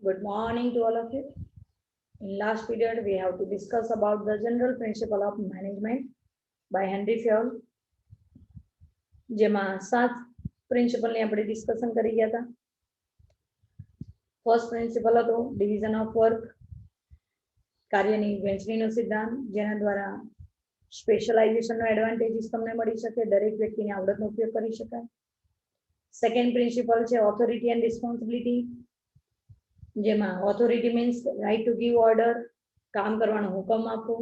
Good morning to all of you. In last period, we have to discuss about the general principle of management by Henry Fayol. જેમાં 7 પ્રિન્સિપલની આપણે discussion કરી ગયા હતા. First principal હતો division of work, કાર્યની વહેંચણીનો સિદ્ધાંત, જેના દ્વારા સ્પેશિયલાઇઝેશનનો એડવાન્ટેજીસ તમને મળી શકે, દરેક વ્યક્તિની આવડતનો ઉપયોગ કરી શકાય. સેકન્ડ પ્રિન્સિપલ છે ઓથોરિટી એન્ડ રિસ્પોન્સિબિલિટી, જેમાં authority means right to give order, કામ કરવાનો હુકમ આપવો,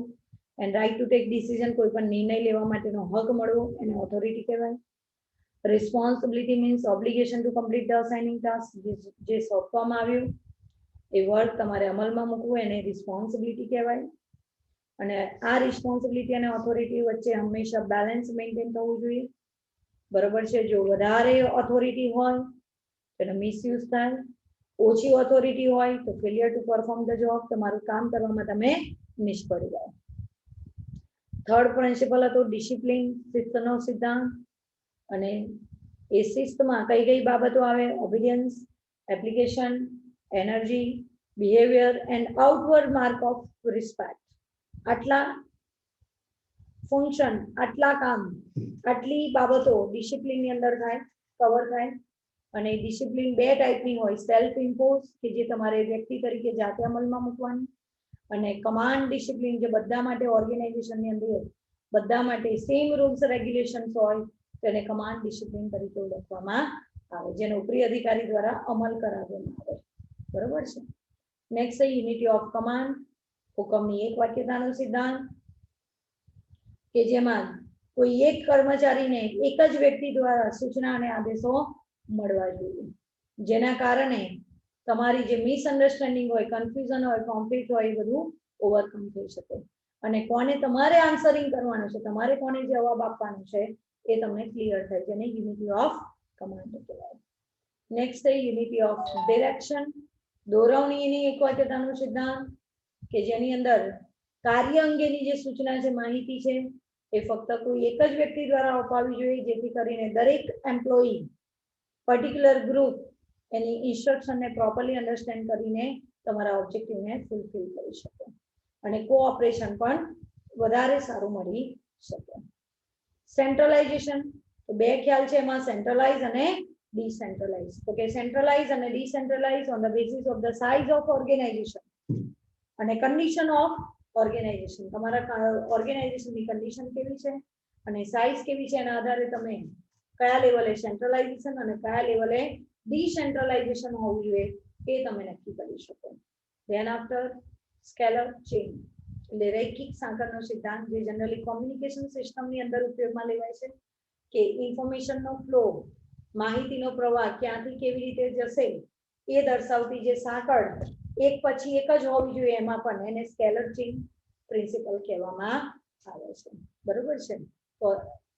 and right to take decision, કોઈ પણ નિર્ણય લેવા માટેનો હક મળવો, એને ઓથોરિટી કહેવાય. Responsibility means obligation to complete the assigning task, જે સોંપવામાં આવ્યું એ વર્ક તમારે અમલમાં મૂકવું, એને રિસ્પોન્સિબિલિટી કહેવાય. અને આ રિસ્પોન્સિબિલિટી અને ઓથોરિટી વચ્ચે હંમેશા બેલેન્સ મેન્ટેન થવું જોઈએ. બરોબર છે? જો વધારે ઓથોરિટી હોય તો એનો મિસયુઝ થાય, ઓછી ઓથોરિટી હોય તો failure two perform the job, તમારું કામ કરવામાં તમે નિષ્ફળ જાઓ. થર્ડ પ્રિન્સિપલ હતો ડિસિપ્લિન, શિસ્તનો સિદ્ધાંત. અને એ શિસ્તમાં કઈ કઈ બાબતો આવે? Obedience, application, energy, behaviour and outward mark of respect. આટલા ફંક્શન, આટલા કામ, આટલી બાબતો ડિસિપ્લિનની અંદર થાય, કવર થાય. અને ડિસિપ્લિન બે ટાઈપની હોય, સેલ્ફ ઇમ્પોઝ કે જે તમારે વ્યક્તિ તરીકે જાતે અમલમાં મૂકવાની, અને કમાન્ડ ડિસિપ્લિન જે બધા માટે ઓર્ગેનાઇઝેશનની અંદર બધા માટે સેમ રૂલ્સ રેગ્યુલેશન્સ હોય, તો એને કમાન્ડ ડિસિપ્લિન તરીકે ઓળખવામાં આવે, જેનો ઉપરી અધિકારી દ્વારા અમલ કરાવવામાં આવે. બરોબર છે? નેક્સ્ટ છે યુનિટી ઓફ કમાન્ડ, હુકમની એક વાક્યતાનો સિદ્ધાંત, કે જેમાં કોઈ એક કર્મચારીને એક જ વ્યક્તિ દ્વારા સૂચના અને આદેશો મળવા જોઈએ, જેના કારણે તમારી જે મિસઅન્ડરસ્ટેન્ડિંગ હોય, કન્ફ્યુઝન હોય, કોન્ફ્લિક્ટ હોય, એ બધું ઓવરકમ થઈ શકે. અને કોને તમારે આન્સરિંગ કરવાનું છે, તમારે કોને જવાબ આપવાનો છે, એ તમને ક્લિયર થાય, જેને યુનિટી ઓફ કમાન્ડ કહેવાય. નેક્સ્ટ છે યુનિટી ઓફ ડિરેક્શન, દોરવણીની એક વાક્યતાનો સિદ્ધાંત, કે જેની અંદર કાર્ય અંગેની જે સૂચના છે, માહિતી છે, એ ફક્ત કોઈ એક જ વ્યક્તિ દ્વારા અપાવી જોઈએ, જેથી કરીને દરેક એમ્પ્લોયી, પર્ટિક્યુલર ગ્રુપ એની ઇન્સ્ટ્રક્શનને પ્રોપરલી અન્ડરસ્ટેન્ડ કરીને તમારા ઓબ્જેક્ટિવને ફૂલફિલ કરી શકે, અને કોઓપરેશન પણ વધારે સારું મળી શકે. સેન્ટ્રલાઇઝેશન, તો બે ખ્યાલ છે એમાં, સેન્ટ્રલાઇઝ અને ડિસેન્ટ્રલાઇઝ. તો કે સેન્ટ્રલાઇઝ અને decentralise on the basis of the size of organisation અને કન્ડિશન ઓફ ઓર્ગેનાઇઝેશન. તમારા ઓર્ગેનાઇઝેશનની કન્ડિશન કેવી છે અને સાઇઝ કેવી છે, એના આધારે તમે કયા લેવલે સેન્ટ્રલાઇઝેશન અને કયા લેવલે ડિસેન્ટ્રલાઇઝેશન હોવું જોઈએ એ તમે નક્કી કરી શકો. ધેન આફ્ટર સ્કેલર ચેઇન, એટલે રૈખિક સાંકળનો સિદ્ધાંત, જે જનરલી કોમ્યુનિકેશન સિસ્ટમની અંદર ઉપયોગમાં લેવાય છે, કે ઇન્ફોર્મેશનનો ફ્લો, માહિતીનો પ્રવાહ ક્યાંથી કેવી રીતે જશે એ દર્શાવતી જે સાંકળ એક પછી એક જ હોવી જોઈએ, એમાં પણ એને સ્કેલર ચેઇન પ્રિન્સિપલ કહેવામાં આવે છે. બરોબર છે? તો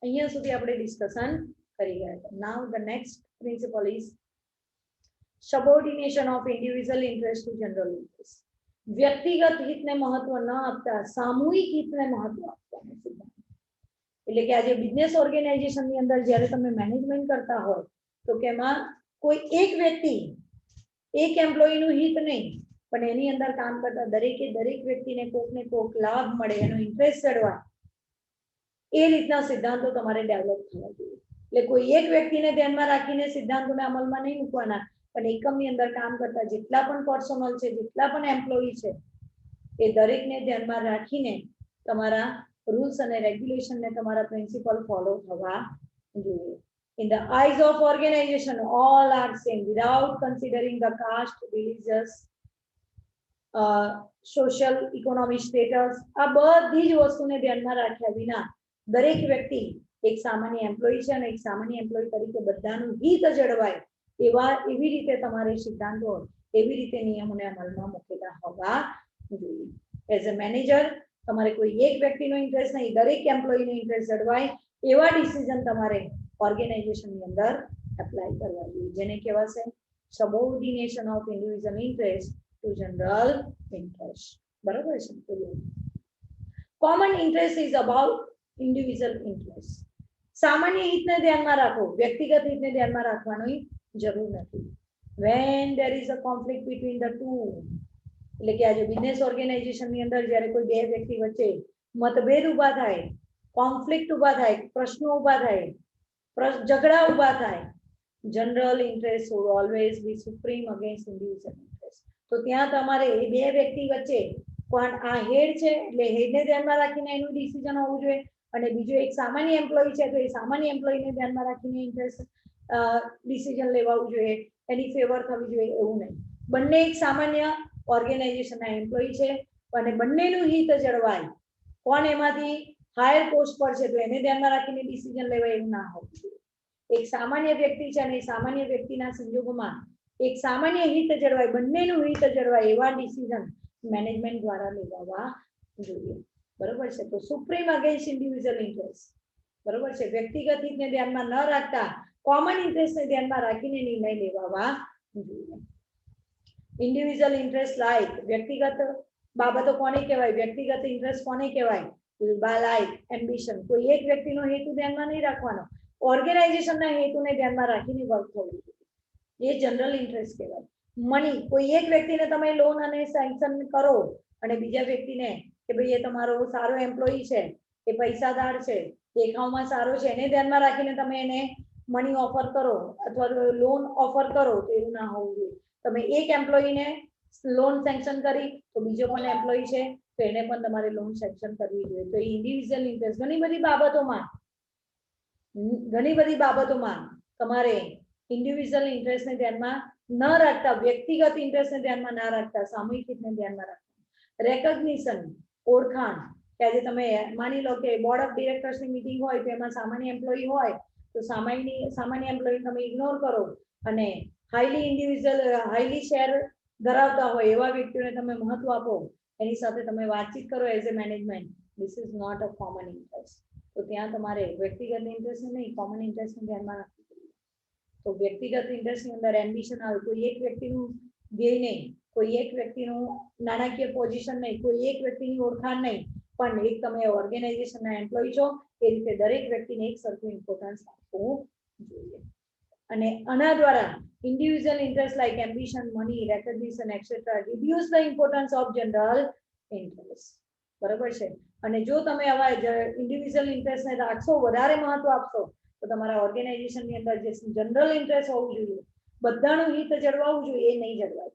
અહીંયા સુધી આપણે ડિસ્કશન કરી ગયા હતા. Now the next principle is subordination of individual interest to general interest. વ્યક્તિગત હિતને મહત્વ ન આપતા સામૂહિક હિતને મહત્વ આપવાનો સિદ્ધાંત. એટલે કે આજે બિઝનેસ ઓર્ગેનાઇઝેશનની અંદર જ્યારે તમે મેનેજમેન્ટ કરતા હોય, તો કે એમાં કોઈ એક વ્યક્તિ, એક એમ્પ્લોયીનું હિત નહીં, પણ એની અંદર કામ કરતા દરેકે દરેક વ્યક્તિને કોકને કોક લાભ મળે, એનો ઇન્ટરેસ્ટ જળવાય, એ રીતના સિદ્ધાંતો તમારે ડેવલપ થવા જોઈએ. એટલે કોઈ એક વ્યક્તિને ધ્યાનમાં રાખીને સિદ્ધાંતોને અમલમાં નહીં મૂકવાના, પણ એકમની અંદર કામ કરતા જેટલા પણ પર્સનલ છે, જેટલા પણ એમ્પ્લોયી છે, એ દરેકને ધ્યાનમાં રાખીને તમારા રૂલ્સ અને રેગ્યુલેશનને તમારા પ્રિન્સિપલ ફોલો થવા જોઈએ. In the eyes of organization, all are same without considering the caste, religious, social, economic status. આ બધી જ વસ્તુને ધ્યાનમાં રાખ્યા વિના દરેક વ્યક્તિ એક સામાન્ય એમ્પ્લોયી છે, અને એક સામાન્ય એમ્પ્લોયી તરીકે બધાનું હિત જળવાય એવી રીતે તમારે સિદ્ધાંતો, એવી રીતે નિયમોને અમલમાં મૂકેલા હોવા જોઈએ. એઝ અ મેનેજર તમારે કોઈ એક વ્યક્તિનો ઇન્ટરેસ્ટ નહીં, દરેક એમ્પ્લોયીનો ઇન્ટરેસ્ટ જળવાય એવા ડિસિઝન તમારે ઓર્ગેનાઇઝેશનની અંદર એપ્લાય કરવા જોઈએ, જેને કહેવાશે subordination of individual interest to general interest. બરાબર છે? Common interest is about individual interest. સામાન્ય હિતને ધ્યાનમાં રાખો, વ્યક્તિગત હિતને ધ્યાનમાં રાખવાની જરૂર નથી. when there is a conflict between the two, એટલે કે આ જે બિઝનેસ ઓર્ગેનાઇઝેશન ની અંદર જ્યારે કોઈ બે વ્યક્તિ વચ્ચે મતભેદ ઉભા થાય, કોન્ફ્લિક્ટ ઉભા થાય, પ્રશ્નો ઉભા થાય, ઝઘડા ઉભા થાય, general interest would always be supreme against individual interest. તો ત્યાં તમારે એ બે વ્યક્તિ વચ્ચે પણ આ હેડ છે એટલે હેડને ધ્યાનમાં રાખીને એનું ડિસિઝન હોવું જોઈએ, અને બીજો એક સામાન્ય એમ્પ્લોયી છે તો એ સામાન્ય એમ્પ્લોયીને ધ્યાનમાં રાખીને ઇન્ટરેસ્ટ ડિસિઝન લેવાવું જોઈએ, એની ફેવર થવી જોઈએ એવું નહીં. બંને એક સામાન્ય ઓર્ગેનાઇઝેશનના એમ્પ્લોયી છે અને બંનેનું હિત જળવાય, કોણ એમાંથી હાયર પોસ્ટ પર છે તો એને ધ્યાનમાં રાખીને ડિસિઝન લેવાય એવું ના હોવું જોઈએ. એક સામાન્ય વ્યક્તિ છે અને સામાન્ય વ્યક્તિના સંજોગોમાં એક સામાન્ય હિત જળવાય, બંનેનું હિત જળવાય એવા ડિસિઝન મેનેજમેન્ટ દ્વારા લેવા જોઈએ. બરોબર છે. તો સુપ્રીમ અગેન્સ્ટ ઇન્ડિવિજ્યુઅલ ઇન્ટરેસ્ટ, બરોબર છે, વ્યક્તિગત હિતને ધ્યાનમાં ન રાખતા કોમન ઇન્ટરેસ્ટને ધ્યાનમાં રાખીને નિર્ણય લેવા જોઈએ. ઇન્ડિવિજ્યુઅલ ઇન્ટરેસ્ટ લાઈક, વ્યક્તિગત બાબતો કોને કહેવાય, વ્યક્તિગત ઇન્ટરેસ્ટ કોને કહેવાય, લાઈક એમ્બિશન, કોઈ એક વ્યક્તિનો હેતુ ધ્યાનમાં નહીં રાખવાનો, ઓર્ગેનાઇઝેશનના હેતુને ધ્યાનમાં રાખીને વર્ક થવું જોઈએ, એ જનરલ ઇન્ટરેસ્ટ કહેવાય. મની, કોઈ એક વ્યક્તિને તમે લોન અને સેન્કશન કરો અને બીજા વ્યક્તિને કે ભાઈ એ તમારો સારો એમ્પ્લોયી છે, એ પૈસાદાર છે, દેખાવમાં સારો છે, એને ધ્યાનમાં રાખીને તમે એને મની ઓફર કરો અથવા લોન ઓફર કરો તો એવું ના હોવું જોઈએ. તમે એક એમ્પ્લોયીને લોન સેન્કશન કરી તો બીજો પણ એમ્પ્લોયી છે તો એને પણ તમારે લોન સેન્કશન કરવી જોઈએ. તો ઇન્ડિવિજ્યુઅલ ઇન્ટરેસ્ટ ઘણી બધી બાબતોમાં તમારે ઇન્ડિવિજ્યુઅલ ઇન્ટરેસ્ટને ધ્યાનમાં ન રાખતા, વ્યક્તિગત ઇન્ટરેસ્ટને ધ્યાનમાં ના રાખતા, સામૂહિક હિતને ધ્યાનમાં રાખતા. રેકોગ્નિશન, ઓળખાણ, કે આજે તમે માની લો કે બોર્ડ ઓફ ડિરેક્ટર્સની મીટિંગ હોય તો એમાં સામાન્ય એમ્પ્લોયી હોય તો સામાન્ય એમ્પ્લોયી તમે ઇગ્નોર કરો અને હાઈલી શેર ધરાવતા હોય એવા વ્યક્તિઓને તમે મહત્વ આપો, એની સાથે તમે વાતચીત કરો as a management, this is not a common interest. તો ત્યાં તમારે વ્યક્તિગત ઇન્ટરેસ્ટ નહીં, કોમન ઇન્ટરેસ્ટને ધ્યાનમાં રાખવું જોઈએ. તો વ્યક્તિગત ઇન્ટરેસ્ટની અંદર એમ્બિશન આવે, કોઈ એક વ્યક્તિનું ધ્યેય નહીં, કોઈ એક વ્યક્તિનું નાણાકીય પોઝિશન નહીં, કોઈ એક વ્યક્તિની ઓળખાણ નહીં, પણ એક તમે ઓર્ગેનાઇઝેશનના એમ્પ્લોયી છો એ રીતે દરેક વ્યક્તિને એક સરખું ઇમ્પોર્ટન્સ આપવું જોઈએ. અને આના દ્વારા individual interest like ambition, money, recognition et cetera reduce the importance of general interest. બરોબર છે. અને જો તમે આવા ઇન્ડિવિજ્યુઅલ ઇન્ટરેસ્ટને રાખશો, વધારે મહત્વ આપશો તો તમારા ઓર્ગેનાઇઝેશનની અંદર જે જનરલ ઇન્ટરેસ્ટ હોવું જોઈએ, બધાનું હિત જળવાવું જોઈએ, એ નહીં જળવાય.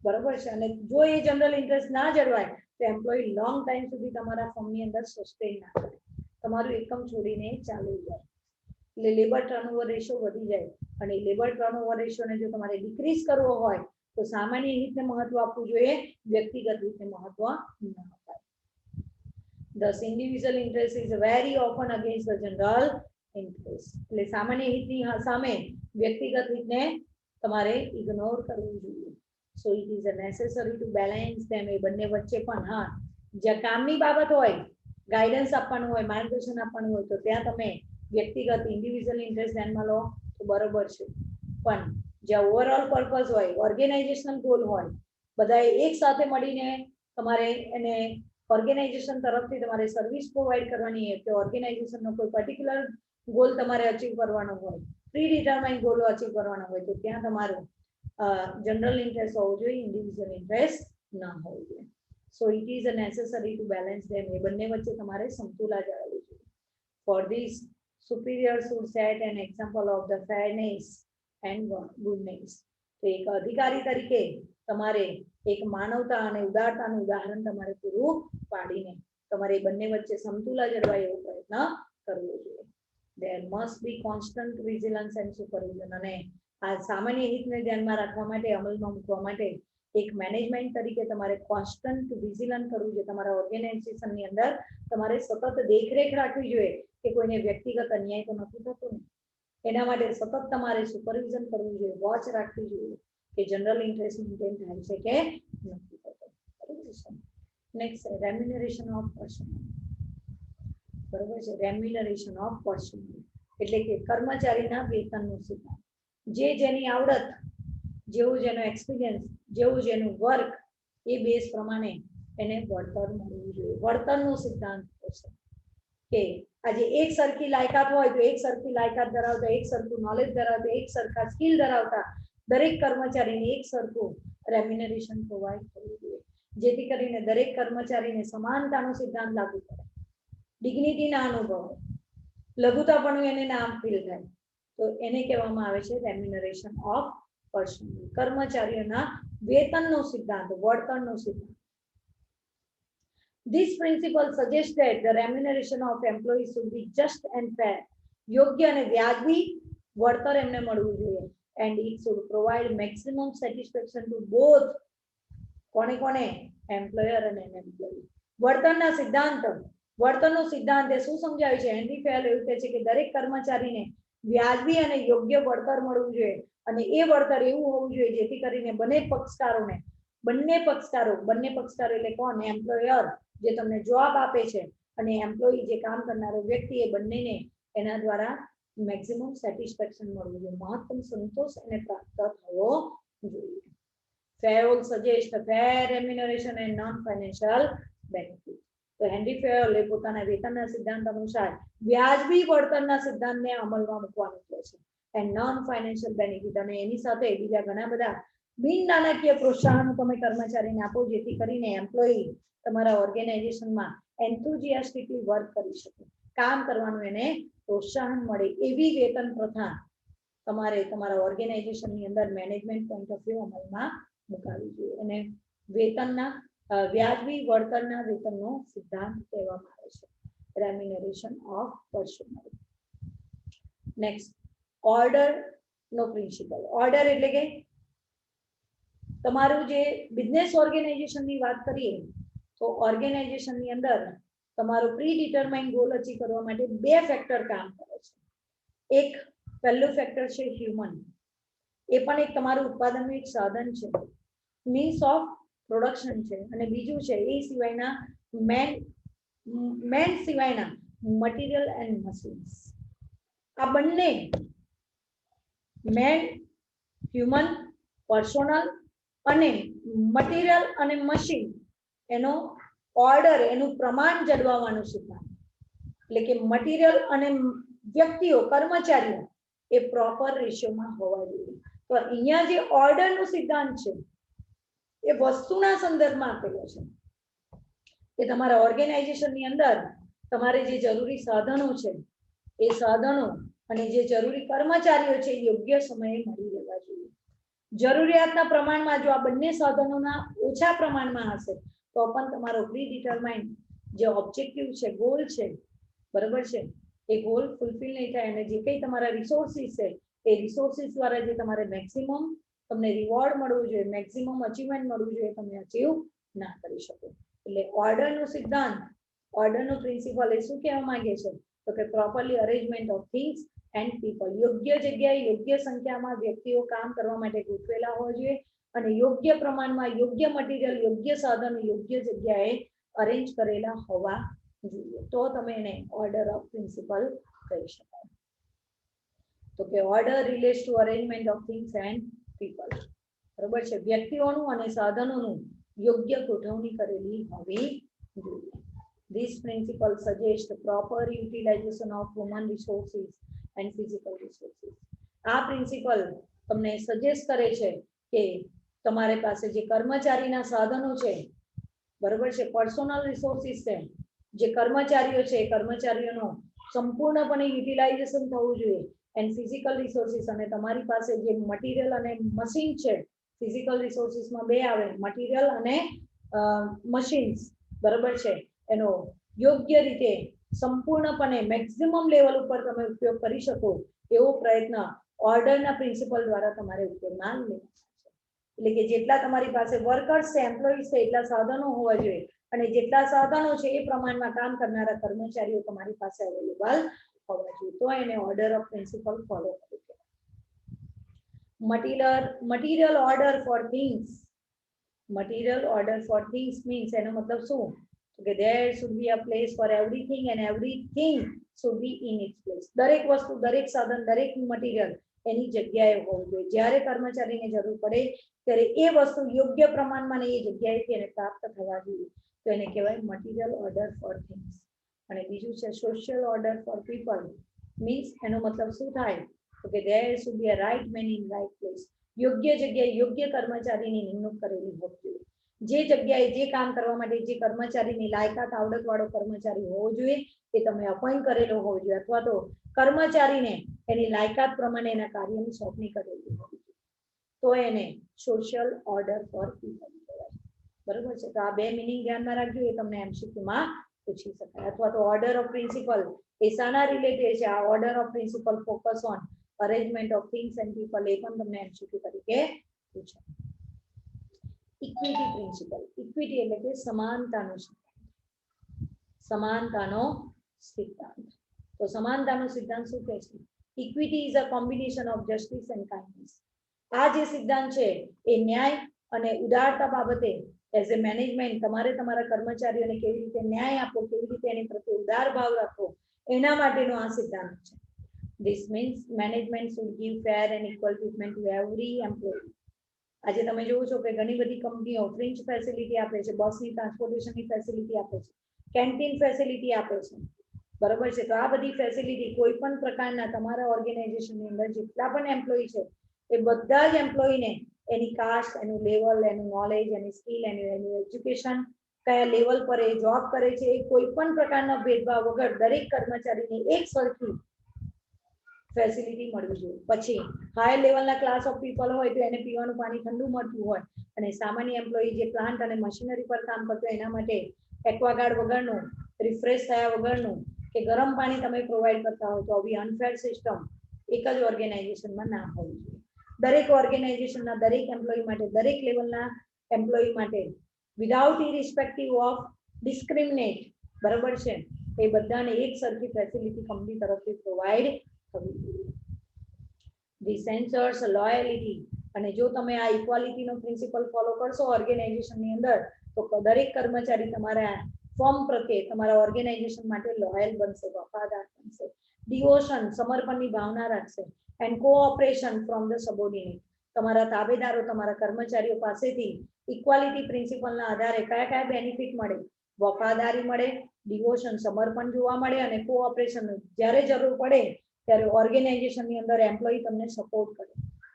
બરોબર છે. અને જો એ જનરલ ઇન્ટરેસ્ટ ના જળવાય તો એમ્પ્લોયી લોંગ ટાઈમ સુધી તમારા ફર્મની અંદર સસ્ટેન ના કરે, તમારું એકમ છોડીને ચાલી જાય, એટલે લેબર ટર્નઓવર રેશિયો વધી જાય. અને લેબર ટર્નઓવર રેશિયોને જો તમારે ડિક્રીઝ કરવો હોય તો સામાન્ય હિતને મહત્વ આપવું જોઈએ, વ્યક્તિગત હિતને મહત્વ ન અપાય. Thus individual interest is very often against the general interest. એટલે સામાન્ય હિતની સામે વ્યક્તિગત હિતને તમારે ઇગ્નોર કરવું જોઈએ. So it is necessary to balance them. એ બંને વચ્ચે પણ હા, જ્યાં કામની બાબત હોય, ગાઈડન્સ આપવાનું હોય, માર્ગદર્શન આપવાનું હોય તો ત્યાં તમે વ્યક્તિગત ઇન્ડિવિજ્યુઅલ ઇન્ટરેસ્ટ ધ્યાનમાં લો તો બરોબર છે. પણ જ્યાં ઓવરઓલ પર્પઝ હોય, ઓર્ગેનાઇઝેશનલ ગોલ હોય, બધાએ એક સાથે મળીને તમારે એને ઓર્ગેનાઇઝેશન તરફથી તમારે સર્વિસ પ્રોવાઈડ કરવાની હોય કે ઓર્ગેનાઇઝેશનનો કોઈ પર્ટિક્યુલર ગોલ તમારે અચીવ કરવાનો હોય, પ્રી ડિટરમાઇન ગોલ અચીવ કરવાનો હોય તો ત્યાં તમારું જનરલ ઇન્ટરેસ્ટ હોવું જોઈએ, ઇન્ડિવિજ્યુઅલ ઇન્ટરેસ્ટ ના હોવું જોઈએ. So it is necessary to balance them. એ બંને વચ્ચે તમારે સમતુલા જાળવવું જોઈએ. For this superiors should set an example of the fairness and goodness. તો એક અધિકારી તરીકે તમારે એક માનવતા અને ઉદારતાનું ઉદાહરણ તમારે પૂરું પાડીને તમારે બંને વચ્ચે સમતુલા જળવાય એવો પ્રયત્ન કરવો જોઈએ. There must be constant vigilance and supervision. અને આ સામાન્ય હિતને ધ્યાનમાં રાખવા માટે, અમલમાં મૂકવા માટે એક મેનેજમેન્ટ તરીકે તમારે કોન્સ્ટન્ટ વિજિલન્ટ કરવું જોઈએ. તમારા ઓર્ગેનાઇઝેશનની અંદર તમારે સતત દેખરેખ રાખવી જોઈએ કે કોઈને વ્યક્તિગત અન્યાય તો નથી થતો ને, એના માટે સતત તમારે સુપરવિઝન કરવું જોઈએ, વોચ રાખવી જોઈએ કે જનરલ ઇન્ટરેસ્ટ મેન્ટેન થાય છે કે નથી થતો. બરોબર છે. Next remuneration of personnel. બરોબર છે. રેમ્યુનરેશન ઓફ પર્સનલ એટલે કે કર્મચારીના વેતનનું સિદ્ધાંત. જેની આવડત, જેવું જેનો એક્સપિરિયન્સ, જેવું જેનું વર્ક, એ બેઝ પ્રમાણે એને વળતર મળવું જોઈએ. વળતરનો સિદ્ધાંત છે કે આજે એક સરખી લાયકાત હોય તો એક સરખી લાયકાત ધરાવતા, એક સરખું નોલેજ ધરાવતા, એક સરખા સ્કિલ ધરાવતા દરેક કર્મચારીને એક સરખું રેમ્યુનરેશન પ્રોવાઈડ કરવું જોઈએ, જેથી કરીને દરેક કર્મચારીને સમાનતાનો સિદ્ધાંત લાગુ પડે, ડિગ્નિટી ના અનુભવે, લઘુતાપણું એને ના ફીલ થાય, તો એને કહેવામાં આવે છે રેમ્યુનરેશન ઓફ પર્સન, કર્મચારીઓના વેતનનો સિદ્ધાંત, વળતરનો સિદ્ધાંત. This principle suggests that the remuneration of employees should be just and fair, યોગ્ય અને વ્યાજબી વળતર એમને મળવું જોઈએ, and it should provide maximum satisfaction to both, કોને એમ્પ્લોયર અને એમ્પ્લોયી. વળતરના સિદ્ધાંત એ શું સમજાવે છે? હેનરી ફેલ એવું કહે છે કે દરેક કર્મચારીને વ્યાજબી અને યોગ્ય વળતર મળવું જોઈએ, અને એ વળતર એવું હોવું જોઈએ જેથી કરીને બંને પક્ષકારો એટલે કોણ? એમ્પ્લોયર જે તમને જોબ આપે છે અને એમ્પ્લોયી જે કામ કરનારો વ્યક્તિ, એ બંનેને એના દ્વારા મેક્સિમમ સેટિસ્ફેક્શન મળવું જોઈએ, મહત્તમ સંતોષ એને પ્રાપ્ત થવો જોઈએ. Fayol suggest fair remuneration and non financial benefit. તો હેનરી ફેલે પોતાના વેતનના સિદ્ધાંત અનુસાર વ્યાજબી વળતરના સિદ્ધાંતને અમલમાં મૂકવાનું કહે છે, એન્ડ નોન ફાઇનાન્શિયલ બેનિફિટ, અને એની સાથે બીજા ઘણા બધા બિન નાણાકીય પ્રોત્સાહનો તમે કર્મચારીને આપો, જેથી કરીને એમ્પ્લોયી તમારા ઓર્ગેનાઇઝેશનમાં એન્થુઝિયાસ્ટિકલી વર્ક કરી શકે, કામ કરવાનું એને પ્રોત્સાહન મળે, એવી વેતન પ્રથા તમારે તમારા ઓર્ગેનાઇઝેશનની અંદર મેનેજમેન્ટ પોઈન્ટ ઓફ વ્યૂ અમલમાં મુકાવી જોઈએ, અને વેતનના વ્યાજબી વળતરના વેતનનો સિદ્ધાંત કહેવામાં આવે છે, remuneration of personnel. Next, order નો પ્રિન્સિપલ. ઓર્ડર એટલે કે તમારું જે બિઝનેસ ઓર્ગેનાઇઝેશનની વાત કરીએ તો ઓર્ગેનાઇઝેશનની અંદર તમારો પ્રી ડિટરમાઇન્ડ ગોલ અચીવ કરવા માટે બે ફેક્ટર કામ કરે છે. એક પહેલું ફેક્ટર છે હ્યુમન, એ પણ એક તમારું ઉત્પાદનનું એક સાધન છે, મીન્સ ઓફ પ્રોડક્શન છે, અને બીજું છે એ સિવાયના મેન સિવાયના મટીરિયલ એન્ડ મશીન્સ. આ બંને મેન, હ્યુમન, પર્સોનલ અને મટીરિયલ અને મશીન, એનો ઓર્ડર, એનું પ્રમાણ જળવાવાનું સિદ્ધાંત, એટલે કે મટીરિયલ અને વ્યક્તિઓ, કર્મચારીઓ એ પ્રોપર રેશિયોમાં હોવા જોઈએ. તો અહીંયા જે ઓર્ડરનો સિદ્ધાંત છે એ વસ્તુના સંદર્ભમાં આપેલો છે કે તમારા ઓર્ગેનાઇઝેશનની અંદર તમારે જે જરૂરી સાધનો છે એ સાધનો અને જે જરૂરી કર્મચારીઓ છે એ યોગ્ય સમયે મળી રહેવા જોઈએ. જરૂરિયાતના પ્રમાણમાં જો આ બંને સાધનોના ઓછા પ્રમાણમાં હશે તો પણ તમારો પ્રી ડિટરમાઇન્ડ જે ઓબ્જેક્ટિવ છે, ગોલ છે, બરાબર છે, એ ગોલ ફૂલફિલ નહીં થાય, અને જે કંઈ તમારા રિસોર્સિસ છે એ રિસોર્સિસ દ્વારા જે તમારે મેક્સિમમ તમને રિવોર્ડ મળવું જોઈએ, મેક્સિમમ અચીવમેન્ટ મળવું જોઈએ, તમે અચીવ ના કરી શકો. એટલે ઓર્ડરનો સિદ્ધાંત, ઓર્ડરનો પ્રિન્સિપલ એ શું કહેવા માંગે છે તો કે properly arrangement of things and people, યોગ્ય જગ્યાએ યોગ્ય સંખ્યામાં વ્યક્તિઓ કામ કરવા માટે ગોઠવેલા હોવા જોઈએ, અને યોગ્ય પ્રમાણમાં યોગ્ય મટીરિયલ, યોગ્ય સાધનો યોગ્ય જગ્યાએ અરેન્જ કરેલા હોવા જોઈએ, તો તમે એને ઓર્ડર ઓફ પ્રિન્સિપલ કહી શકાય. તો કે order relates to arrangement of things and people, બરોબર છે, વ્યક્તિઓનું અને સાધનોનું યોગ્ય ગોઠવણી કરેલી હોવી જોઈએ. This principle suggests proper utilization of human resources and physical resources. આ પ્રિન્સિપલ તમને સજેસ્ટ કરે છે કે તમારે પાસે જે કર્મચારીના સાધનો છે, બરોબર છે, પર્સોનલ રિસોર્સિસ છે, જે કર્મચારીઓ છે એ કર્મચારીઓનો સંપૂર્ણપણે યુટિલાઇઝેશન થવું જોઈએ, એન્ડ ફિઝિકલ રિસોર્સિસ, અને તમારી પાસે જે મટીરિયલ અને મશીન છે, ફિઝિકલ રિસોર્સિસમાં બે આવે, મટીરિયલ અને મશીન્સ, બરોબર છે, એનો યોગ્ય રીતે સંપૂર્ણપણે મેક્સિમમ લેવલ ઉપર તમે ઉપયોગ કરી શકો એવો પ્રયત્ન ઓર્ડરના પ્રિન્સિપલ દ્વારા તમારે ઉપયોગમાં લેવા છે. એટલે કે જેટલા તમારી પાસે વર્કર્સ છે, એમ્પ્લોઈઝ છે, એટલા સાધનો હોવા જોઈએ, અને જેટલા સાધનો છે એ પ્રમાણમાં કામ કરનારા કર્મચારીઓ તમારી પાસે અવેલેબલ હોવા જોઈએ, તો એને ઓર્ડર ઓફ પ્રિન્સિપલ ફોલો કરવું. Material order four things, material order four things means એનો મતલબ શું કે there should be a place for everything and everything should be in its place. દરેક વસ્તુ, દરેક સાધન, દરેક મટીરિયલ એની જગ્યાએ હોવું જોઈએ. જ્યારે કર્મચારીને જરૂર પડે ત્યારે એ વસ્તુ યોગ્ય પ્રમાણમાં એ જગ્યાએથી એને પ્રાપ્ત થવા જોઈએ, તો એને કહેવાય મટીરિયલ ઓર્ડર ફોર થિંગ્સ. અને બીજું છે social order four people, means એનો મતલબ શું થાય તો કે there should be a right man in right place. યોગ્ય જગ્યાએ યોગ્ય કર્મચારીની નિમણૂક કરેલી હોવી જોઈએ. જે જગ્યાએ જે કામ કરવા માટે જે કર્મચારીની લાયકાત આવડત વાળો કર્મચારી હોવો જોઈએ એ તમે અપોઇન્ટ કરેલો હોવો જોઈએ, અથવા તો કર્મચારીને એની લાયકાત પ્રમાણે એના કાર્યની સોંપણી કરેલી હોવી જોઈએ, તો એને સોશિયલ ઓર્ડર ફોર પીપલ કહેવાય. બરોબર છે. તો આ બે મિનિંગ ધ્યાનમાં રાખજો, એ તમને MCQ માં પૂછી શકાય. અથવા તો ઓર્ડર ઓફ પ્રિન્સિપલ એ શાના રિલેટેડ છે? આ order of principle focus on arrangement of things and people, એ પણ તમને MCQ તરીકે પૂછાય. ઇક્વિટી પ્રિન્સિપલ, ઇક્વિટી એટલે કે સમાનતાનો સિદ્ધાંત. સમાનતાનો સિદ્ધાંત. તો સમાનતાનો સિદ્ધાંત શું કહે છે? Equity is a combination of justice and kindness. આ જે સિદ્ધાંત છે એ ન્યાય અને ઉદારતા બાબતે એઝ એ મેનેજમેન્ટ તમારે તમારા કર્મચારીઓને કેવી રીતે ન્યાય આપવો, કેવી રીતે એની પ્રત્યે ઉદાર ભાવ રાખવો, એના માટેનો આ સિદ્ધાંત છે. This means management should give fair and equal treatment to every employee. આજે તમે જોવો છો કે ઘણી બધી કંપનીઓ ફ્રિન્જ ફેસિલિટી આપે છે, બસની ટ્રાન્સપોર્ટેશનની ફેસિલિટી આપે છે, કેન્ટીન ફેસિલિટી આપે છે. બરોબર છે. તો આ બધી ફેસિલિટી કોઈ પણ પ્રકારના તમારા ઓર્ગેનાઇઝેશનની અંદર જેટલા પણ એમ્પ્લોયી છે એ બધા જ એમ્પ્લોયીને એની કાસ્ટ, એનું લેવલ, એનું નોલેજ, એની સ્કિલ, એનું એજ્યુકેશન, કયા લેવલ પર એ જોબ કરે છે, એ કોઈ પણ પ્રકારના ભેદભાવ વગર દરેક કર્મચારીને એક સરખી ફેસિલિટી મળવી જોઈએ. પછી હાયર લેવલના ક્લાસ ઓફ પીપલ હોય તો એને પીવાનું પાણી ઠંડુ મળતું હોય, અને સામાન્ય એમ્પ્લોયી જે પ્લાન્ટ અને મશીનરી પર કામ કરતો હોય એના માટે એક્વાગાર્ડ વગરનું, રિફ્રેશ થયા વગરનું કે ગરમ પાણી તમે પ્રોવાઈડ કરતા હોય તો આવી અનફેર સિસ્ટમ એક જ ઓર્ગેનાઇઝેશનમાં ના હોવી જોઈએ. દરેક ઓર્ગેનાઇઝેશનના દરેક એમ્પ્લોયી માટે, દરેક લેવલના એમ્પ્લોયી માટે વિધાઉટ ઇરિસ્પેક્ટિવ ઓફ ડિસ્ક્રિમિનેટ, બરોબર છે, એ બધાને એક સરખી ફેસિલિટી કંપની તરફથી પ્રોવાઈડ થવી જોઈએ. ધી સેન્સર્સ લોયલિટી, અને જો તમે આ ઇક્વાલિટીનો પ્રિન્સિપલ ફોલો કરશો ઓર્ગેનાઇઝેશનની અંદર તો દરેક કર્મચારી તમારા ફર્મ પ્રત્યે, તમારા ઓર્ગેનાઇઝેશન માટે લોયલ બનશે, વફાદાર બનશે. ડિવોશન, સમર્પણની ભાવના રાખશે. And cooperation from the subordinate, તમારા તાબેદારો, તમારા કર્મચારીઓ પાસેથી ઇક્વાલિટી પ્રિન્સિપલના આધારે કયા કયા બેનિફિટ મળે? વફાદારી મળે, ડિવોશન, સમર્પણ જોવા મળે, અને કોઓપરેશન, જ્યારે જરૂર પડે ત્યારે ઓર્ગેનાઇઝેશનની અંદર એમ્પ્લોયી તમને સપોર્ટ કરે.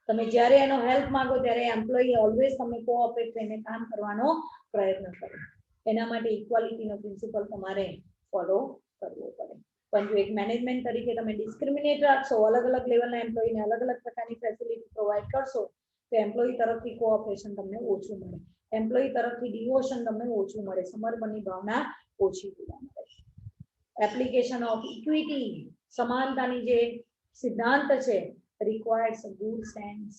તમે જ્યારે એનો હેલ્પ માંગો ત્યારે એમ્પ્લોયી ઓલવેઝ તમને કોઓપરેટ થઈને કામ કરવાનો પ્રયત્ન કરે. એના માટે ઇક્વાલિટીનો પ્રિન્સિપલ તમારે ફોલો કરવો પડે. પણ જો એક મેનેજમેન્ટ તરીકે તમે ડિસ્ક્રિમિનેટ રાખશો, અલગ અલગ લેવલના એમ્પ્લોયીને અલગ અલગ પ્રકારની ફેસિલિટી પ્રોવાઈડ કરશો, તો એમ્પ્લોયી તરફથી કોઓપરેશન તમને ઓછું મળે, એમ્પ્લોયી તરફથી ડિવોશન તમને ઓછું મળે, સમર્પણની ભાવના ઓછી જોવા મળે. એપ્લિકેશન ઓફ ઇક્વિટી, સમાનતાની જે સિદ્ધાંત છે, રિક્વાયર્સ ગુડ સેન્સ.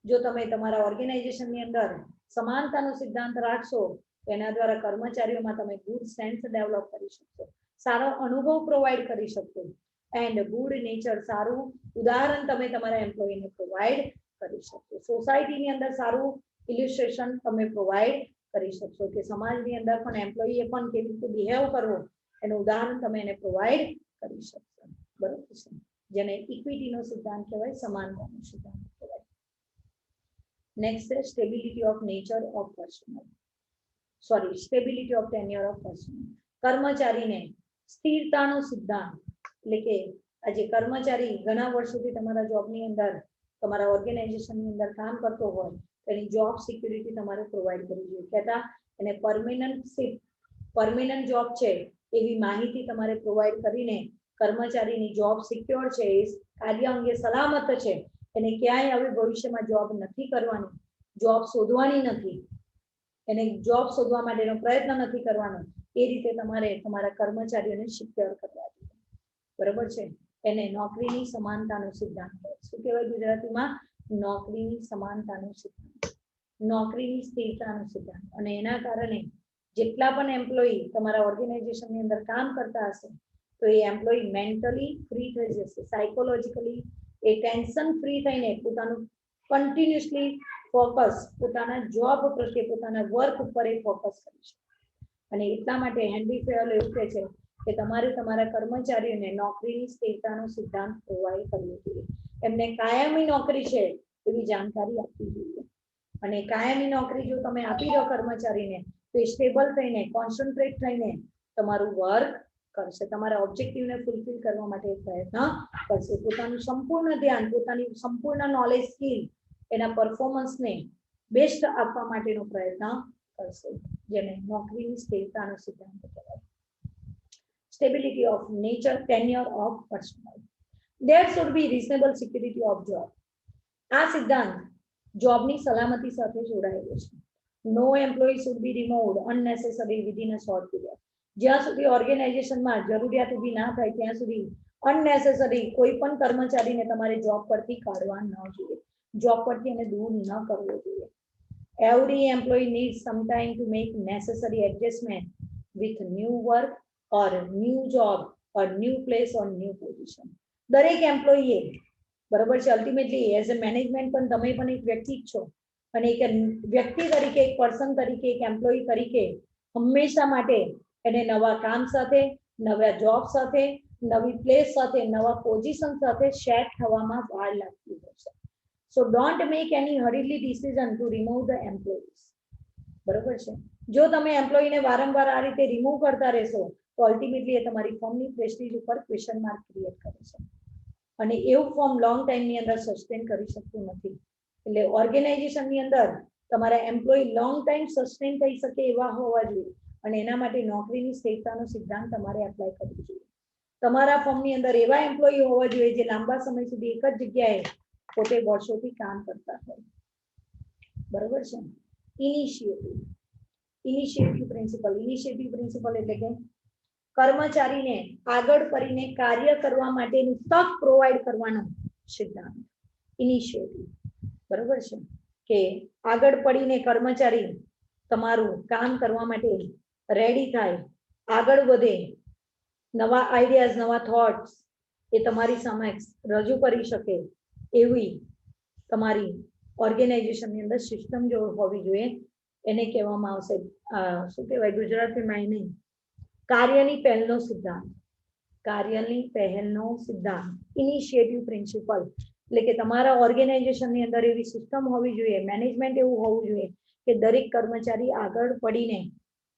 જો તમે તમારા ઓર્ગેનાઇઝેશનની અંદર સમાનતાનો સિદ્ધાંત રાખશો તો એના દ્વારા કર્મચારીઓમાં તમે ગુડ સેન્સ ડેવલપ કરી શકશો, સારો અનુભવ પ્રોવાઈડ કરી શકશો, એન્ડ ગુડ નેચર, સારું ઉદાહરણ તમે તમારા એમ્પ્લોયીને પ્રોવાઈડ કરી શકશો. સોસાયટીની અંદર સારું ઇલિસ્ટ્રેશન તમે પ્રોવાઈડ કરી શકશો કે સમાજની અંદર પણ એમ્પ્લોયીએ પણ કેવી રીતે બિહેવ કરવો એનું ઉદાહરણ તમે એને પ્રોવાઈડ કરી શકશો. બરોબર છે. જેને ઇક્વિટીનો સિદ્ધાંત કહેવાય, સમાનતાનો સિદ્ધાંત કહેવાય. નેક્સ્ટ છે stability of nature of personnel, stability of tenure of personnel. કર્મચારીને સ્થિરતાનો સિદ્ધાંત, એટલે કે આજે કર્મચારી ઘણા વર્ષોથી તમારા જોબની અંદર, તમારા ઓર્ગેનાઇઝેશનની અંદર કામ કરતો હોય એની જોબ સિક્યુરિટી તમારે પ્રોવાઈડ કરવી જોઈએ. કહેતા એને પરમેનન્ટ જોબ છે એવી માહિતી તમારે પ્રોવાઈડ કરીને કર્મચારીની જોબ સિક્યોર છે, એ કાર્ય અંગે સલામત છે, એને ક્યાંય હવે ભવિષ્યમાં જોબ નથી કરવાની, જોબ શોધવાની નથી, એને જોબ શોધવા માટેનો પ્રયત્ન નથી કરવાનો, એ રીતે તમારે તમારા કર્મચારીઓને સિક્યોર કરવા જોઈએ. બરોબર છે. એને નોકરીની સમાનતાનો સિદ્ધાંત કહેવાય. શું કહેવાય ગુજરાતીમાં? નોકરીની સમાનતાનો સિદ્ધાંત, નોકરીની સ્થિરતાનો સિદ્ધાંત. અને એના કારણે જેટલા પણ એમ્પ્લોયી તમારા ઓર્ગેનાઇઝેશનની અંદર કામ કરતા હશે તો એ એમ્પ્લોયી મેન્ટલી ફ્રી થઈ જશે, સાયકોલોજીકલી એ ટેન્શન ફ્રી થઈને પોતાનું કન્ટિન્યુઅસલી ફોકસ પોતાના જોબ પ્રત્યે, પોતાના વર્ક ઉપર એ ફોકસ કરી શકે. અને એટલા માટે હેનરી ફેયલ એવું કહે છે કે તમારે તમારા કર્મચારીઓને નોકરીની સ્થિરતાનો સિદ્ધાંત પ્રોવાઈડ કરવો જોઈએ. એમને કાયમી નોકરી છે એવી જાણકારી આપવી જોઈએ. અને કાયમી નોકરી જો તમે આપી દો કર્મચારીને તો એ સ્ટેબલ થઈને, કોન્સન્ટ્રેટ થઈને તમારું વર્ક કરશે, તમારા ઓબ્જેક્ટિવને ફૂલફિલ કરવા માટે પ્રયત્ન કરશે, પોતાનું સંપૂર્ણ ધ્યાન, પોતાની સંપૂર્ણ નોલેજ, સ્કિલ એના પરફોર્મન્સને બેસ્ટ આપવા માટેનો પ્રયત્ન કરશે, જેને નોકરીની સ્થિરતાનો સિદ્ધાંત કહેવાય. Stability of nature, tenure of personnel. There should be reasonable security of job. આ સિદ્ધાંત જોબની સલામતી સાથે જોડાયેલો છે. No employee should be removed unnecessary within a short period. જ્યાં સુધી ઓર્ગેનાઇઝેશનમાં જરૂરિયાત ઊભી ના થાય ત્યાં સુધી અનનેસેસરી કોઈ પણ કર્મચારીને તમારે જોબ પરથી કાઢવા ન જોઈએ, જોબ પરથી એને દૂર ન કરવો જોઈએ. Every employee needs some time to make necessary adjustment with new work or new job or new place or new position. દરેક એમ્પ્લોયીએ, બરોબર છે, અલ્ટિમેટલી એઝ અ મેનેજમેન્ટ પણ તમે પણ એક વ્યક્તિ જ છો, અને એક વ્યક્તિ તરીકે, એક પર્સન તરીકે, એક એમ્પ્લોયી તરીકે હંમેશા માટે એને નવા કામ સાથે, નવા જોબ સાથે, નવી પ્લેસ સાથે, નવા પોઝિશન સાથે સેટ થવામાં વાર લાગતી હોય છે. સો ડોન્ટ મેક એની હરીલી decision to remove the employees. બરોબર છે, જો તમે એમ્પ્લોયીને વારંવાર આ રીતે રિમૂવ કરતા રહેશો તો અલ્ટિમેટલી એ તમારી ફર્મની પ્રેસ્ટીજ ઉપર ક્વેશ્ચન માર્ક ક્રિએટ કરે છે, અને એવું ફોર્મ લોંગ ટાઈમની અંદર સસ્ટેન કરી શકતું નથી. એટલે ઓર્ગેનાઇઝેશનની અંદર તમારા એમ્પ્લોયી લોંગ ટાઈમ સસ્ટેન થઈ શકે એવા હોવા જોઈએ, અને એના માટે નોકરીની સ્થિરતાનો સિદ્ધાંત તમારે એપ્લાય કરવો જોઈએ. તમારા ફોર્મની અંદર એવા એમ્પ્લોયી હોવા જોઈએ જે લાંબા સમય સુધી એક જ જગ્યાએ પોતે વર્ષોથી કામ કરતા હોય. બરોબર છે. Initiative, initiative principal. Initiative principal એટલે કે કર્મચારીને આગળ કરીને કાર્ય કરવા માટેની તક પ્રોવાઈડ કરવાનો સિદ્ધાંત, ઇનિશિયેટિવ. બરોબર છે, કે આગળ પડીને કર્મચારી તમારું કામ કરવા માટે રેડી થાય, આગળ વધે, નવા આઈડિયાઝ, નવા થોટ્સ એ તમારી સમક્ષ રજૂ કરી શકે એવી તમારી ઓર્ગેનાઇઝેશનની અંદર સિસ્ટમ જો હોવી જોઈએ. એને કહેવામાં આવશે, શું કહેવાય ગુજરાતીમાં, એને કાર્યની પહેલનો સિદ્ધાંત. કાર્યની પહેલનો સિદ્ધાંત, ઇનિશિયેટિવ પ્રિન્સિપલ. એટલે કે તમારા ઓર્ગેનાઇઝેશનની અંદર એવી સિસ્ટમ હોવી જોઈએ, મેનેજમેન્ટ એવું હોવું જોઈએ કે દરેક કર્મચારી આગળ પડીને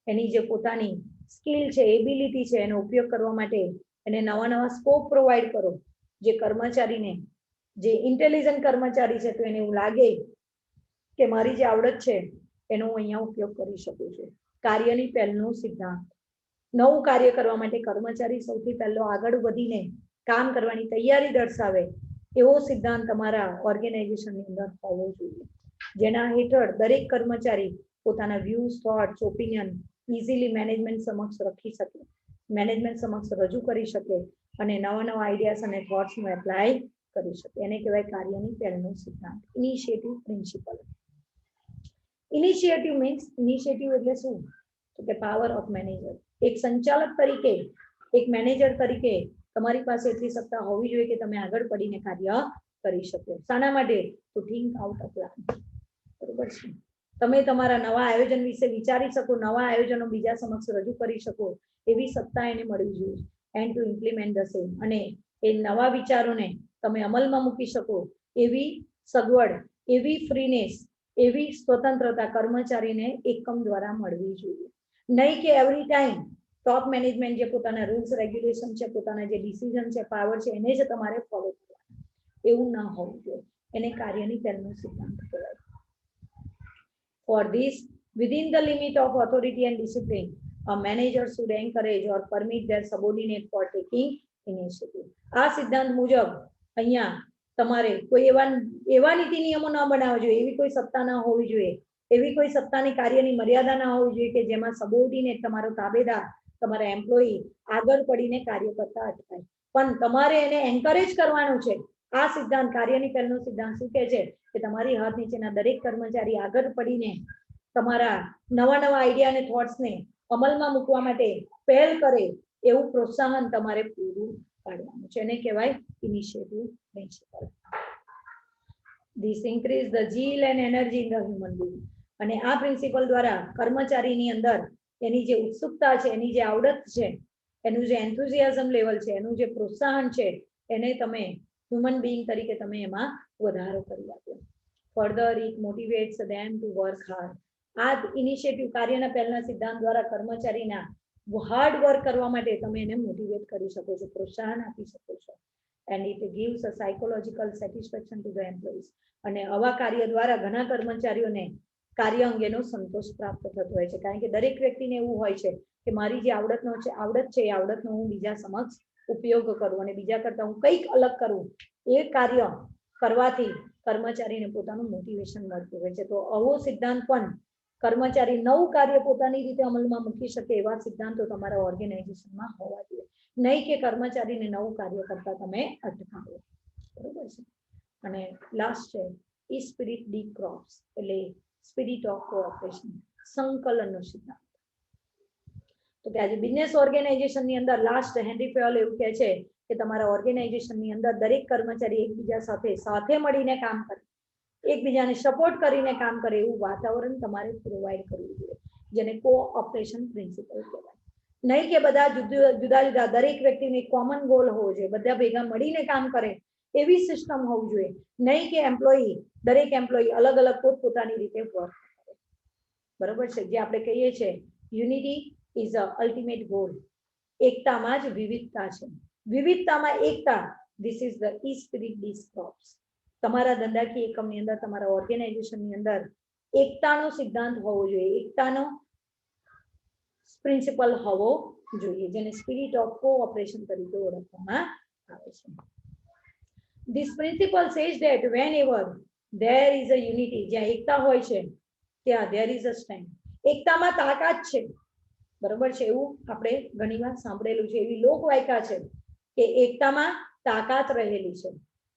એની જે પોતાની સ્કિલ છે, એબિલિટી છે, એનો ઉપયોગ કરવા માટે એને નવા નવા સ્કોપ પ્રોવાઈડ કરો. જે કર્મચારીને, જે ઇન્ટેલિજન્ટ કર્મચારી છે, તો એને એવું લાગે કે મારી જે આવડત છે એનો હું અહીંયા ઉપયોગ કરી શકું છું. કાર્યની પહેલનો સિદ્ધાંત. નવું કાર્ય કરવા માટે કર્મચારી સૌથી પહેલો આગળ વધીને કામ કરવાની તૈયારી દર્શાવે એવો સિદ્ધાંત તમારા ઓર્ગેનાઇઝેશનની અંદર હોવો જોઈએ, જેના હેઠળ દરેક કર્મચારી પોતાના views, thoughts, opinion easily management સમક્ષ રાખી શકે, મેનેજમેન્ટ સમક્ષ રજૂ કરી શકે, અને નવા નવા આઈડિયાઝ અને થોટ્સનું એપ્લાય કરી શકે. એને કહેવાય કાર્યની પહેલનો સિદ્ધાંત, initiative principal. Initiative means, initiative એટલે શું? તો કે પાવર ઓફ મેનેજર. એક સંચાલક તરીકે, એક મેનેજર તરીકે તમારી પાસે એટલી સત્તા હોવી જોઈએ કે તમે આગળ પડીને કાર્ય કરી શકો. શાના માટે? તો થિંક આઉટ અ પ્લાન. બરોબર છે, તમે તમારા નવા આયોજન વિશે વિચારી શકો, નવા આયોજનો બીજા સમક્ષ રજૂ કરી શકો એવી સત્તા એને મળવી જોઈએ. And to implement the same, અને એ નવા વિચારોને તમે અમલમાં મૂકી શકો એવી સગવડ, એવી ફ્રીનેસ, એવી સ્વતંત્રતા કર્મચારીને એકમ દ્વારા મળવી જોઈએ. નહીં કે એવરી ટાઈમ ટોપ મેનેજમેન્ટ જે પોતાના રૂલ્સ રેગ્યુલેશન છે, પોતાના જે ડિસિઝન છે, પાવર છે, એને જ તમારે ફોલો કરવાનું, એવું ના હોવું જોઈએ. એને કાર્યની પહેલનો સિદ્ધાંત કહેવાય. For this, within the limit of authority and discipline, a manager should encourage or permit their subordinate for taking initiative. આ સિદ્ધાંત મુજબ અહીંયા તમારે કોઈ એવા નીતિ નિયમો ન બનાવવા જોઈએ, એવી કોઈ સત્તા ન હોવી જોઈએ, એવી કોઈ સત્તાની કાર્યની મર્યાદા ન હોવી જોઈએ કે જેમાં સબોર્ડિનેટ, તમારો તાબેદાર, તમારા એમ્પ્લોયી આગળ પડીને કાર્ય કરતા અટકાય. પણ તમારે એને એન્કરેજ કરવાનું છે. આ સિદ્ધાંત, કાર્યની પહેલનો સિદ્ધાંત શું કહે છે કે તમારી હાથ નીચેના દરેક કર્મચારી આગળ પડીને તમારા નવા નવા આઈડિયા અને થોટ્સને અમલમાં મૂકવા માટે પહેલ કરે એવું પ્રોત્સાહન તમારે પૂરું પાડવાનું છે. એને કહેવાય initiative principal. This increase the zeal and energy in the human being. અને આ પ્રિન્સિપલ દ્વારા કર્મચારીની અંદર એની જે ઉત્સુકતા છે, એની જે આવડત છે, એનું જે એન્થુઝિયાઝમ લેવલ છે, એનું જે પ્રોત્સાહન છે, એને તમે હ્યુમન બીઈંગ તરીકે તમે એમાં વધારો કરી આપો. Further it motivates them to work hard. આ ઇનિશિયેટિવ, કાર્યના પહેલના સિદ્ધાંત દ્વારા કર્મચારીના હાર્ડ વર્ક કરવા માટે તમે એને મોટિવેટ કરી શકો છો, પ્રોત્સાહન આપી શકો છો. and it gives a psychological satisfaction to the employees. અને આવા કાર્ય દ્વારા ઘણા કર્મચારીઓને કાર્ય અંગેનો સંતોષ પ્રાપ્ત થતો હોય છે, કારણ કે દરેક વ્યક્તિને એવું હોય છે કે મારી જે આવડત છે એ આવડતનો હું બીજા સમક્ષ ઉપયોગ કરું અને બીજા કરતા હું કંઈક અલગ કરું, એ કાર્ય કરવાથી કર્મચારીને પોતાનું મોટિવેશન મળતું હોય છે. તો આવો સિદ્ધાંત પણ કર્મચારી નવું કાર્ય પોતાની રીતે અમલમાં મૂકી શકે એવા સિદ્ધાંતો તમારા ઓર્ગેનાઇઝેશનમાં હોવા જોઈએ, નહીં કે કર્મચારીને નવું કાર્ય કરતા તમે અટકાવો. બરોબર છે. અને લાસ્ટ છે ઈ સ્પિરિટ ડી ક્રોપ્સ, એટલે સ્પિરિટ ઓફ કોઓપરેશન, સંકલનનો સિદ્ધાંત. તો કે આજે બિઝનેસ ઓર્ગેનાઇઝેશનની અંદર લાસ્ટ હેનરી ફેયોલ એવું કહે છે કે તમારા ઓર્ગેનાઇઝેશનની અંદર દરેક કર્મચારી એકબીજા સાથે મળીને કામ કરે, એકબીજાને સપોર્ટ કરીને કામ કરે એવું વાતાવરણ તમારે પ્રોવાઈડ કરવું જોઈએ, જેને કોઓપરેશન પ્રિન્સિપલ કહેવાય. નહીં કે બધા જુદા જુદા દરેક વ્યક્તિને કોમન ગોલ હોવો જોઈએ, બધા ભેગા મળીને કામ કરે એવી સિસ્ટમ હોવું જોઈએ, નહીં કે દરેક એમ્પ્લોયી અલગ અલગ પોતપોતાની રીતે વર્ક કરે. બરોબર છે. જે આપણે કહીએ છીએ unity is a ultimate goal. એકતામાં જ વિવિધતા છે, વિવિધતામાં એકતા. This is the esprit de corps. તમારા ધંધાકીય એકમની અંદર, તમારા ઓર્ગેનાઇઝેશનની અંદર એકતાનો સિદ્ધાંત હોવો જોઈએ, એકતાનો પ્રિન્સિપલ હોવો જોઈએ, જેને સ્પિરિટ ઓફ કોઓપરેશન તરીકે ઓળખવામાં આવે છે. This principle says that whenever there is a unity, જ્યાં એકતા હોય છે ત્યાં there is a strength. એકતામાં તાકાત છે. બરોબર છે. એવું આપણે ઘણીવાર સાંભળેલું છે, એવી લોકવાયકા છે કે એકતામાં તાકાત રહેલી છે.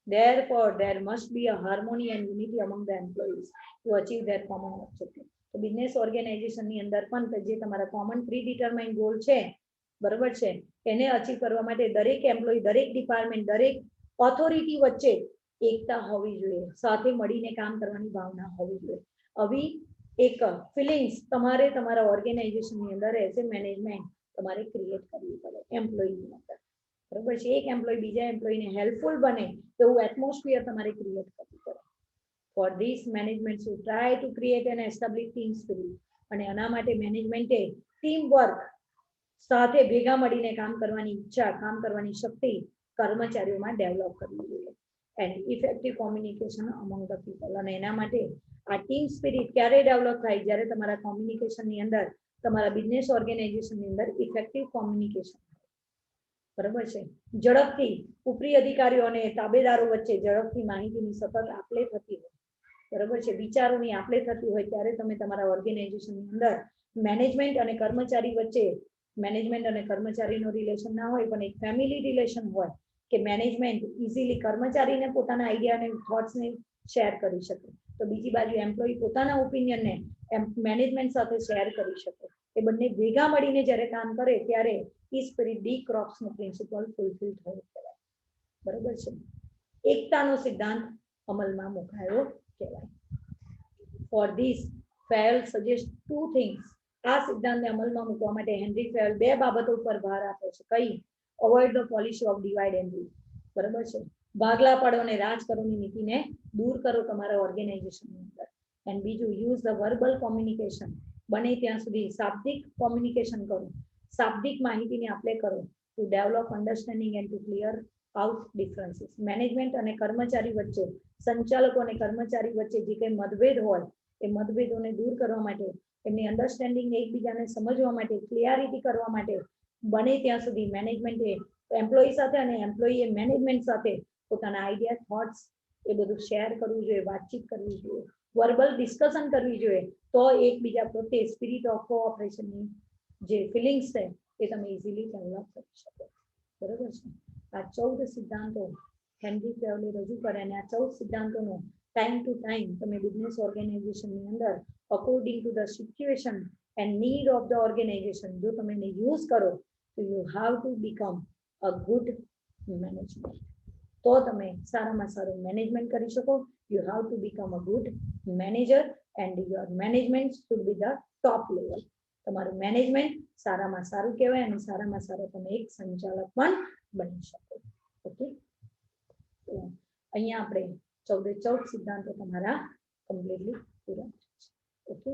Therefore, there must be a harmony and unity among the employees to achieve their common objective. તો બિઝનેસ ઓર્ગેનાઇઝેશનની અંદર પણ જે તમારા કોમન પ્રી-ડિટરમાઇન્ડ ગોલ છે, બરોબર છે, એને અચીવ કરવા માટે દરેક એમ્પ્લોયી, દરેક ડિપાર્ટમેન્ટ, દરેક ઓથોરિટી વચ્ચે એકતા હોવી જોઈએ, સાથે મળીને કામ કરવાની ભાવના હોવી જોઈએ. આવી એક ફિલિંગ્સ તમારે તમારા ઓર્ગેનાઇઝેશનની અંદર એઝ એ મેનેજમેન્ટ તમારે ક્રિએટ કરવી પડે એમ્પ્લોયીની અંદર. બરોબર છે. એક એમ્પ્લોયી બીજા એમ્પ્લોયીને હેલ્પફુલ બને એવું એટમોસ્ફિયર તમારે ક્રિએટ કરવું પડે. For this management should try to create N establish team spirit. અને આના માટે મેનેજમેન્ટે ટીમ વર્ક, સાથે ભેગા મળીને કામ કરવાની ઈચ્છા, કામ કરવાની શક્તિ કર્મચારીઓમાં ડેવલપ કરવી જોઈએ. And effective communication અમંગ the people. અને એના માટે આ ટીમ સ્પિરિટ ક્યારે ડેવલપ થાય? જ્યારે તમારા કોમ્યુનિકેશનની અંદર, તમારા બિઝનેસ ઓર્ગેનાઇઝેશનની અંદર ઇફેક્ટિવ કોમ્યુનિકેશન, બરોબર છે, ઝડપથી ઉપરી અધિકારીઓ અને તાબેદારો વચ્ચે ઝડપથી માહિતીની સતત આપલે થતી હોય, બરોબર છે, વિચારોની આપલે થતી હોય, ત્યારે તમે તમારા ઓર્ગેનાઇઝેશનની અંદર મેનેજમેન્ટ અને કર્મચારી વચ્ચે, મેનેજમેન્ટ અને કર્મચારીનો રિલેશન ના હોય પણ એક ફેમિલી રિલેશન હોય, કે મેનેજમેન્ટ ઇઝીલી કર્મચારીને પોતાના આઈડિયા અને થોટ્સને શેર કરી શકે, તો બીજી બાજુ એમ્પ્લોયી પોતાના ઓપિનિયનને મેનેજમેન્ટ સાથે શેર કરી શકે. એ બંને ભેગા મળીને જ્યારે કામ કરે ત્યારે ઈ સ્પિરિટ ડી ક્રોપ્સનો પ્રિન્સિપલ ફૂલફિલ થયો કહેવાય. બરોબર છે. એકતાનો સિદ્ધાંત અમલમાં મુકાયો કહેવાય. For this Fayol suggest two things. આ સિદ્ધાંતને અમલમાં મૂકવા માટે હેનરી ફેયોલ બે બાબતો પર ભાર આપે છે. કઈ? Avoid the policy of divide and rule. બરોબર છે. ભાગલા પાડો અને રાજ કરોની નીતિને દૂર કરો તમારા ઓર્ગેનાઇઝેશનની અંદર. એન્ડ બીજું, યુઝ ધ વર્બલ કોમ્યુનિકેશન. બને ત્યાં સુધી શાબ્દિક કોમ્યુનિકેશન કરો, શાબ્દિક માહિતીને આપલે કરો, to develop understanding and to clear out differences. Management અને કર્મચારી વચ્ચે, સંચાલકો અને કર્મચારી વચ્ચે જે કંઈ મતભેદ હોય એ મતભેદોને દૂર કરવા માટે, એમની અન્ડરસ્ટેન્ડિંગ, એકબીજાને સમજવા માટે, ક્લિયરિટી કરવા માટે બને ત્યાં સુધી મેનેજમેન્ટે એમ્પ્લોયી સાથે અને એમ્પ્લોયીએ મેનેજમેન્ટ સાથે પોતાના આઈડિયા, થોટ્સ એ બધું શેર કરવું જોઈએ, વાતચીત કરવી જોઈએ, વર્બલ ડિસ્કશન કરવી જોઈએ. તો એકબીજા પ્રત્યે સ્પિરિટ ઓફ કોઓપરેશનની જે ફિલિંગ્સ છે એ તમે ઇઝીલી ડેવલપ કરી શકો. બરોબર છે. આ 14 સિદ્ધાંતો હેનરી ફેયોલે રજૂ કર્યા અને આ 14 સિદ્ધાંતોનો ટાઈમ ટુ ટાઈમ તમે બિઝનેસ ઓર્ગેનાઇઝેશનની અંદર according to the situation and need of the organisation જો તમે એને યુઝ કરો તો you have to become a good management. તો તમે સારામાં સારું મેનેજમેન્ટ કરી શકો. You have to become a good manager and your management should be the top level. તમારું મેનેજમેન્ટ સારામાં સારું કહેવાય અને સારામાં સારો તમે એક સંચાલક પણ બની શકો. ઓકે, તો અહીંયા આપણે 14 સિદ્ધાંતો તમારા કમ્પ્લીટલી પૂરા. ઓકે.